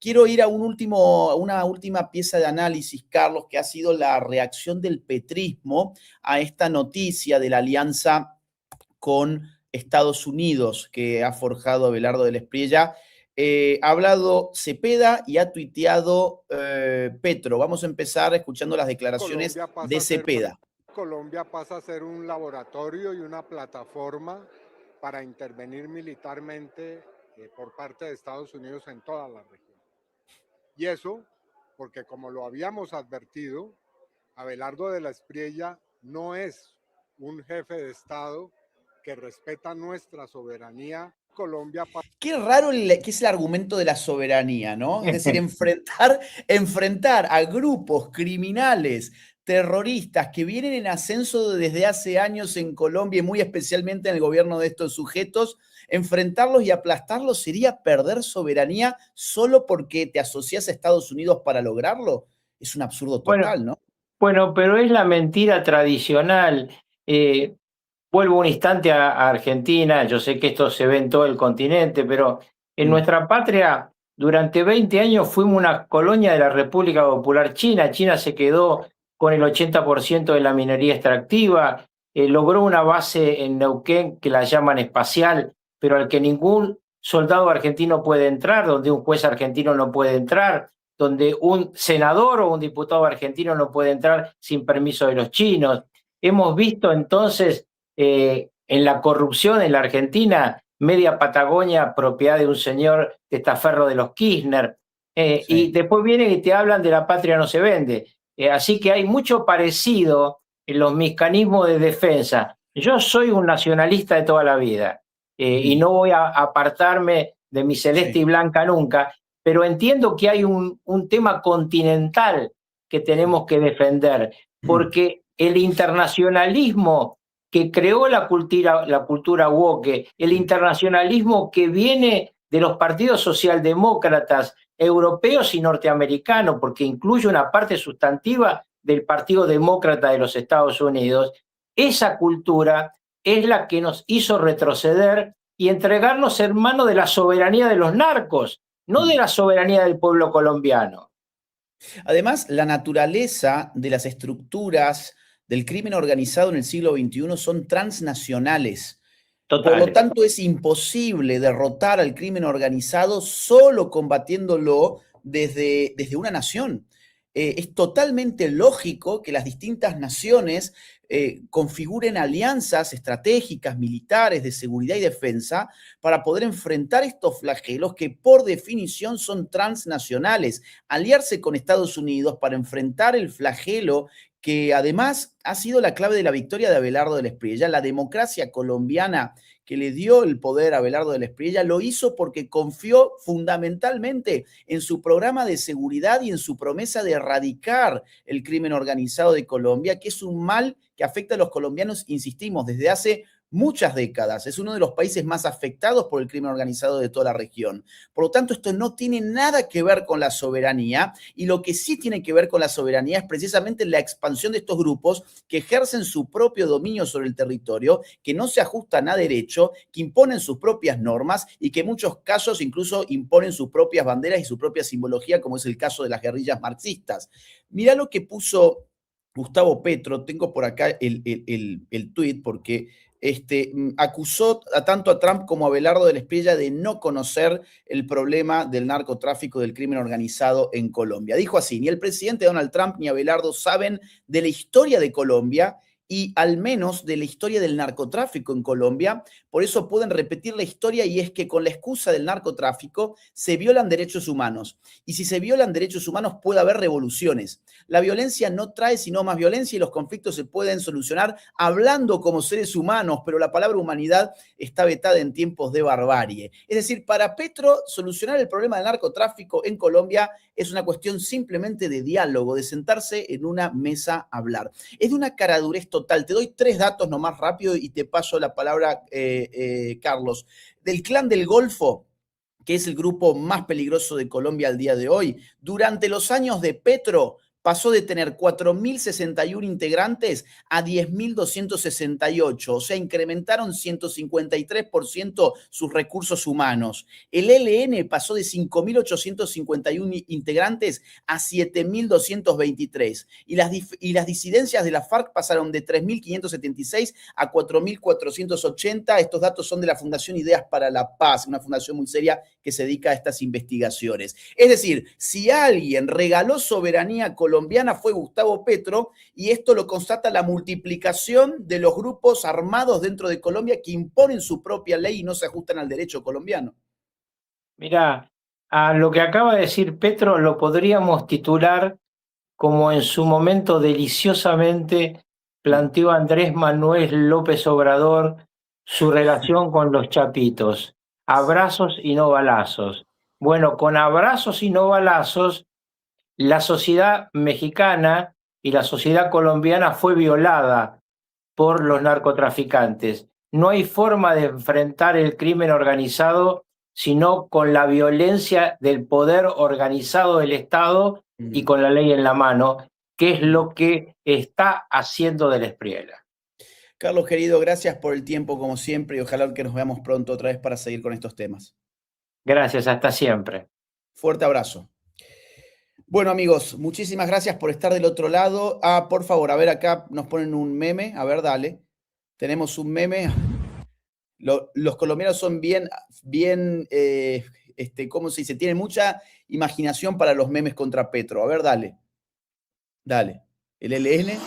quiero ir a una última pieza de análisis, Carlos, que ha sido la reacción del petrismo a esta noticia de la alianza con Estados Unidos que ha forjado Abelardo del Espriella. Ha hablado Cepeda y ha tuiteado Petro. Vamos a empezar escuchando las declaraciones de Cepeda. Colombia pasa a ser un laboratorio y una plataforma para intervenir militarmente por parte de Estados Unidos en toda la región. Y eso porque, como lo habíamos advertido, Abelardo de la Espriella no es un jefe de Estado que respeta nuestra soberanía. Colombia. Qué raro que es el argumento de la soberanía, ¿no? Es decir, enfrentar a grupos criminales, terroristas que vienen en ascenso desde hace años en Colombia y muy especialmente en el gobierno de estos sujetos, enfrentarlos y aplastarlos sería perder soberanía solo porque te asocias a Estados Unidos para lograrlo. Es un absurdo total, ¿no? Bueno, pero es la mentira tradicional. Vuelvo un instante a Argentina, yo sé que esto se ve en todo el continente, pero en nuestra patria durante 20 años fuimos una colonia de la República Popular China. China se quedó con el 80% de la minería extractiva, logró una base en Neuquén que la llaman espacial, pero al que ningún soldado argentino puede entrar, donde un juez argentino no puede entrar, donde un senador o un diputado argentino no puede entrar sin permiso de los chinos. Hemos visto entonces en la corrupción en la Argentina, media Patagonia, propiedad de un señor testaferro de los Kirchner, sí. Y después vienen y te hablan de la patria no se vende. Así que hay mucho parecido en los mecanismos de defensa. Yo soy un nacionalista de toda la vida y no voy a apartarme de mi celeste y blanca nunca, pero entiendo que hay un tema continental que tenemos que defender, porque el internacionalismo que creó la cultura woke, el internacionalismo que viene de los partidos socialdemócratas europeos y norteamericanos, porque incluye una parte sustantiva del Partido Demócrata de los Estados Unidos, esa cultura es la que nos hizo retroceder y entregarnos en manos de la soberanía de los narcos, no de la soberanía del pueblo colombiano. Además, la naturaleza de las estructuras del crimen organizado en el siglo XXI son transnacionales. Total. Por lo tanto, es imposible derrotar al crimen organizado solo combatiéndolo desde una nación. Es totalmente lógico que las distintas naciones configuren alianzas estratégicas, militares, de seguridad y defensa para poder enfrentar estos flagelos que por definición son transnacionales. Aliarse con Estados Unidos para enfrentar el flagelo que además ha sido la clave de la victoria de Abelardo del Espriella. La democracia colombiana que le dio el poder a Abelardo del Espriella lo hizo porque confió fundamentalmente en su programa de seguridad y en su promesa de erradicar el crimen organizado de Colombia, que es un mal que afecta a los colombianos, insistimos, desde hace muchas décadas. Es uno de los países más afectados por el crimen organizado de toda la región. Por lo tanto, esto no tiene nada que ver con la soberanía, y lo que sí tiene que ver con la soberanía es precisamente la expansión de estos grupos que ejercen su propio dominio sobre el territorio, que no se ajustan a derecho, que imponen sus propias normas y que en muchos casos incluso imponen sus propias banderas y su propia simbología, como es el caso de las guerrillas marxistas. Mirá lo que puso Gustavo Petro, tengo por acá el tuit, porque acusó tanto a Trump como a Abelardo del Espriella de no conocer el problema del narcotráfico, del crimen organizado en Colombia. Dijo así: ni el presidente Donald Trump ni Abelardo saben de la historia de Colombia y al menos de la historia del narcotráfico en Colombia. Por eso pueden repetir la historia, y es que con la excusa del narcotráfico se violan derechos humanos. Y si se violan derechos humanos puede haber revoluciones. La violencia no trae sino más violencia, y los conflictos se pueden solucionar hablando como seres humanos, pero la palabra humanidad está vetada en tiempos de barbarie. Es decir, para Petro, solucionar el problema del narcotráfico en Colombia es una cuestión simplemente de diálogo, de sentarse en una mesa a hablar. Es de una caradurez total. Te doy 3 datos nomás rápido y te paso la palabra, Carlos. Del Clan del Golfo, que es el grupo más peligroso de Colombia al día de hoy, durante los años de Petro, pasó de tener 4.061 integrantes a 10.268, o sea, incrementaron 153% sus recursos humanos. El ELN pasó de 5.851 integrantes a 7.223, y las disidencias de la FARC pasaron de 3.576 a 4.480. Estos datos son de la Fundación Ideas para la Paz, una fundación muy seria que se dedica a estas investigaciones. Es decir, si alguien regaló soberanía colombiana fue Gustavo Petro, y esto lo constata la multiplicación de los grupos armados dentro de Colombia que imponen su propia ley y no se ajustan al derecho colombiano. Mira, a lo que acaba de decir Petro lo podríamos titular como en su momento deliciosamente planteó Andrés Manuel López Obrador su relación con los chapitos. Abrazos y no balazos. Bueno, con abrazos y no balazos, la sociedad mexicana y la sociedad colombiana fue violada por los narcotraficantes. No hay forma de enfrentar el crimen organizado sino con la violencia del poder organizado del Estado y con la ley en la mano, que es lo que está haciendo Del Espriella. Carlos, querido, gracias por el tiempo como siempre y ojalá que nos veamos pronto otra vez para seguir con estos temas. Gracias, hasta siempre. Fuerte abrazo. Bueno, amigos, muchísimas gracias por estar del otro lado. Por favor, a ver, acá nos ponen un meme. A ver, dale. Tenemos un meme. Los colombianos son bien, ¿cómo se dice? Tienen mucha imaginación para los memes contra Petro. A ver, dale. Dale. El ELN.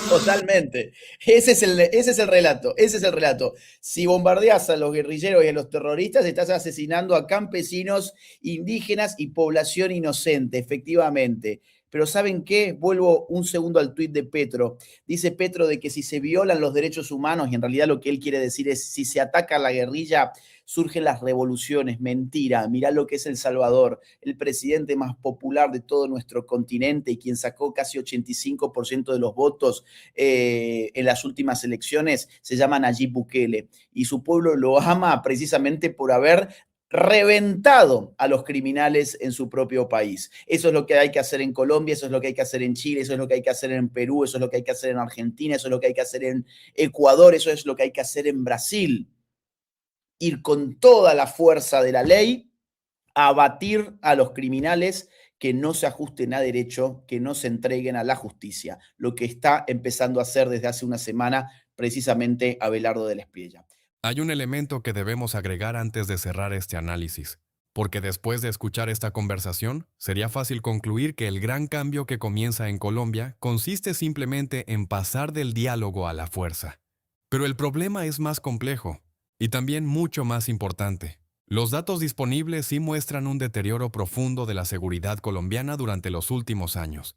Totalmente. Ese es el relato. Ese es el relato. Si bombardeas a los guerrilleros y a los terroristas, estás asesinando a campesinos, indígenas y población inocente, efectivamente. Pero ¿saben qué? Vuelvo un segundo al tuit de Petro. Dice Petro de que si se violan los derechos humanos, y en realidad lo que él quiere decir es si se ataca a la guerrilla, surgen las revoluciones. Mentira. Mirá lo que es El Salvador, el presidente más popular de todo nuestro continente y quien sacó casi 85% de los votos en las últimas elecciones, se llama Nayib Bukele. Y su pueblo lo ama precisamente por haber reventado a los criminales en su propio país. Eso es lo que hay que hacer en Colombia, eso es lo que hay que hacer en Chile, eso es lo que hay que hacer en Perú, eso es lo que hay que hacer en Argentina, eso es lo que hay que hacer en Ecuador, eso es lo que hay que hacer en Brasil. Ir con toda la fuerza de la ley a abatir a los criminales que no se ajusten a derecho, que no se entreguen a la justicia, lo que está empezando a hacer desde hace una semana precisamente Abelardo Del Espriella. Hay un elemento que debemos agregar antes de cerrar este análisis, porque después de escuchar esta conversación, sería fácil concluir que el gran cambio que comienza en Colombia consiste simplemente en pasar del diálogo a la fuerza. Pero el problema es más complejo, y también mucho más importante. Los datos disponibles sí muestran un deterioro profundo de la seguridad colombiana durante los últimos años.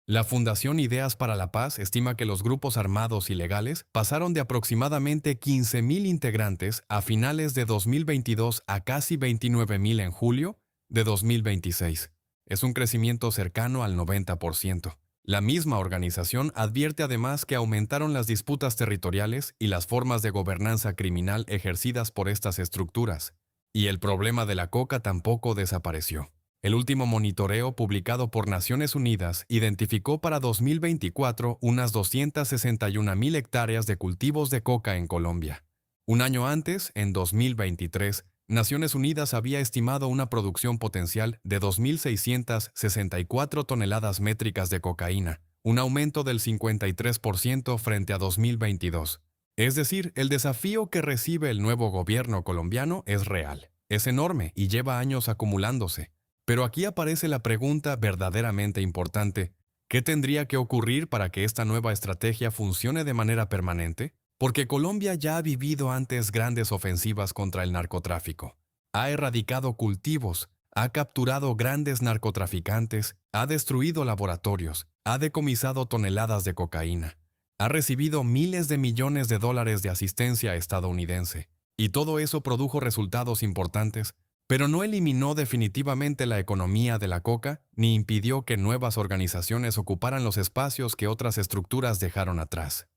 La Fundación Ideas para la Paz estima que los grupos armados ilegales pasaron de aproximadamente 15.000 integrantes a finales de 2022 a casi 29.000 en julio de 2026. Es un crecimiento cercano al 90%. La misma organización advierte además que aumentaron las disputas territoriales y las formas de gobernanza criminal ejercidas por estas estructuras. Y el problema de la coca tampoco desapareció. El último monitoreo publicado por Naciones Unidas identificó para 2024 unas 261.000 hectáreas de cultivos de coca en Colombia. Un año antes, en 2023, Naciones Unidas había estimado una producción potencial de 2.664 toneladas métricas de cocaína, un aumento del 53% frente a 2022. Es decir, el desafío que recibe el nuevo gobierno colombiano es real, es enorme y lleva años acumulándose. Pero aquí aparece la pregunta verdaderamente importante: ¿qué tendría que ocurrir para que esta nueva estrategia funcione de manera permanente? Porque Colombia ya ha vivido antes grandes ofensivas contra el narcotráfico. Ha erradicado cultivos, ha capturado grandes narcotraficantes, ha destruido laboratorios, ha decomisado toneladas de cocaína, ha recibido miles de millones de dólares de asistencia estadounidense. Y todo eso produjo resultados importantes, pero no eliminó definitivamente la economía de la coca ni impidió que nuevas organizaciones ocuparan los espacios que otras estructuras dejaron atrás.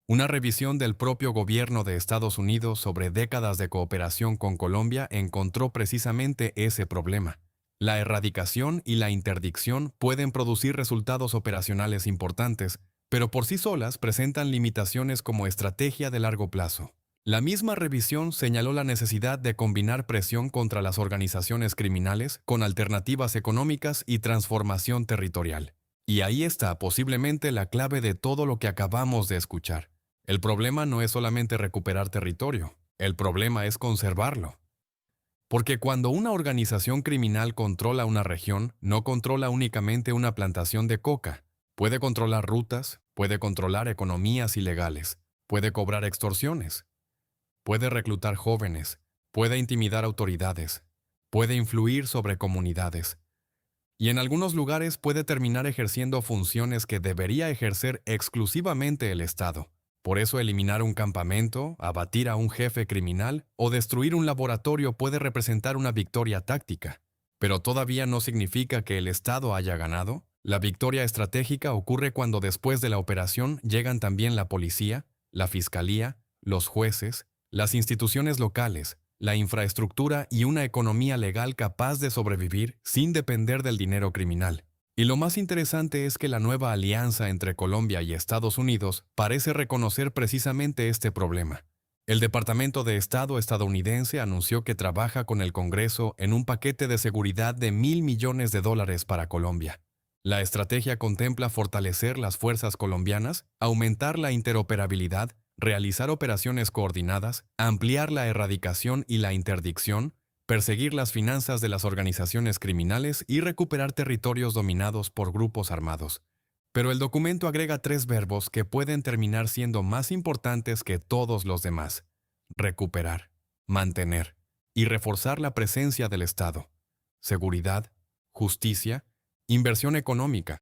Una revisión del propio gobierno de Estados Unidos sobre décadas de cooperación con Colombia encontró precisamente ese problema. La erradicación y la interdicción pueden producir resultados operacionales importantes, pero por sí solas presentan limitaciones como estrategia de largo plazo. La misma revisión señaló la necesidad de combinar presión contra las organizaciones criminales con alternativas económicas y transformación territorial. Y ahí está posiblemente la clave de todo lo que acabamos de escuchar. El problema no es solamente recuperar territorio, el problema es conservarlo. Porque cuando una organización criminal controla una región, no controla únicamente una plantación de coca. Puede controlar rutas, puede controlar economías ilegales, puede cobrar extorsiones, puede reclutar jóvenes, puede intimidar autoridades, puede influir sobre comunidades. Y en algunos lugares puede terminar ejerciendo funciones que debería ejercer exclusivamente el Estado. Por eso eliminar un campamento, abatir a un jefe criminal o destruir un laboratorio puede representar una victoria táctica. Pero todavía no significa que el Estado haya ganado. La victoria estratégica ocurre cuando después de la operación llegan también la policía, la fiscalía, los jueces, las instituciones locales, la infraestructura y una economía legal capaz de sobrevivir sin depender del dinero criminal. Y lo más interesante es que la nueva alianza entre Colombia y Estados Unidos parece reconocer precisamente este problema. El Departamento de Estado estadounidense anunció que trabaja con el Congreso en un paquete de seguridad de $1.000 millones para Colombia. La estrategia contempla fortalecer las fuerzas colombianas, aumentar la interoperabilidad, realizar operaciones coordinadas, ampliar la erradicación y la interdicción, perseguir las finanzas de las organizaciones criminales y recuperar territorios dominados por grupos armados. Pero el documento agrega 3 verbos que pueden terminar siendo más importantes que todos los demás: recuperar, mantener y reforzar la presencia del Estado. Seguridad, justicia, inversión económica,